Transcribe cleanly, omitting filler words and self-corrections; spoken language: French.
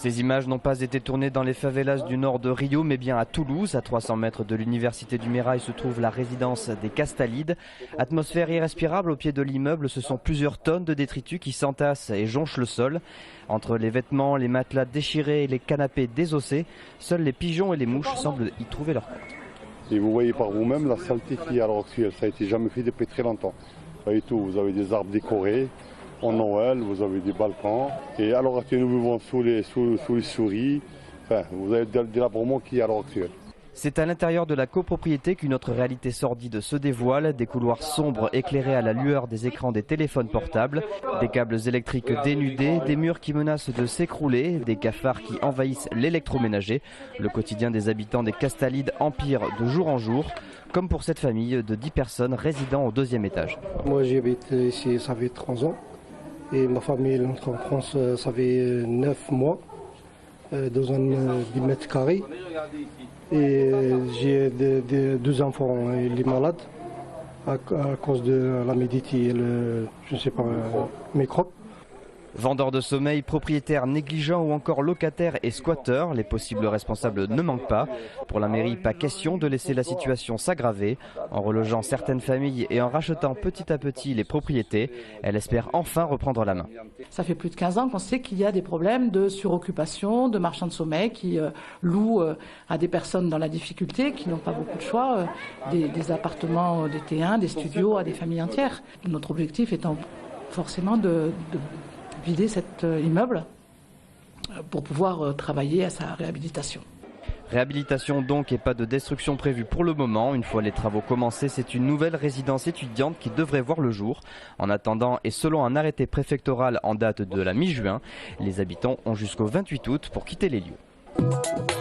Ces images n'ont pas été tournées dans les favelas du nord de Rio, mais bien à Toulouse. À 300 mètres de l'université du Mirail se trouve la résidence des Castalides. Atmosphère irrespirable au pied de l'immeuble, ce sont plusieurs tonnes de détritus qui s'entassent et jonchent le sol. Entre les vêtements, les matelas déchirés et les canapés désossés, seuls les pigeons et les mouches semblent y trouver leur compte. Et vous voyez par vous-même la saleté qu'il y a à l'heure actuelle. Ça a été jamais fait depuis très longtemps. Vous voyez tout, vous avez des arbres décorés. En Noël, vous avez des balcons. Et à l'heure actuelle, nous vivons sous les souris. Enfin, vous avez des délabrements qui est à l'heure actuelle. C'est à l'intérieur de la copropriété qu'une autre réalité sordide se dévoile. Des couloirs sombres éclairés à la lueur des écrans des téléphones portables, des câbles électriques dénudés, des murs qui menacent de s'écrouler, des cafards qui envahissent l'électroménager. Le quotidien des habitants des Castalides empire de jour en jour, comme pour cette famille de 10 personnes résidant au 2e étage. Moi j'habite ici, ça fait 3 ans. Et ma famille elle entre en France, ça fait 9 mois, dans un 10 mètres carrés. Et j'ai 2 enfants, il est malade à cause de la médite et le, je ne sais pas, microbe. Vendeurs de sommeil, propriétaires négligents ou encore locataires et squatteurs, les possibles responsables ne manquent pas. Pour la mairie, pas question de laisser la situation s'aggraver. En relogeant certaines familles et en rachetant petit à petit les propriétés, elle espère enfin reprendre la main. Ça fait plus de 15 ans qu'on sait qu'il y a des problèmes de suroccupation, de marchands de sommeil qui louent à des personnes dans la difficulté, qui n'ont pas beaucoup de choix, des appartements, des T1, des studios à des familles entières. Notre objectif étant forcément de vider cet immeuble pour pouvoir travailler à sa réhabilitation. Réhabilitation donc et pas de destruction prévue pour le moment. Une fois les travaux commencés, c'est une nouvelle résidence étudiante qui devrait voir le jour. En attendant et selon un arrêté préfectoral en date de la mi-juin, les habitants ont jusqu'au 28 août pour quitter les lieux.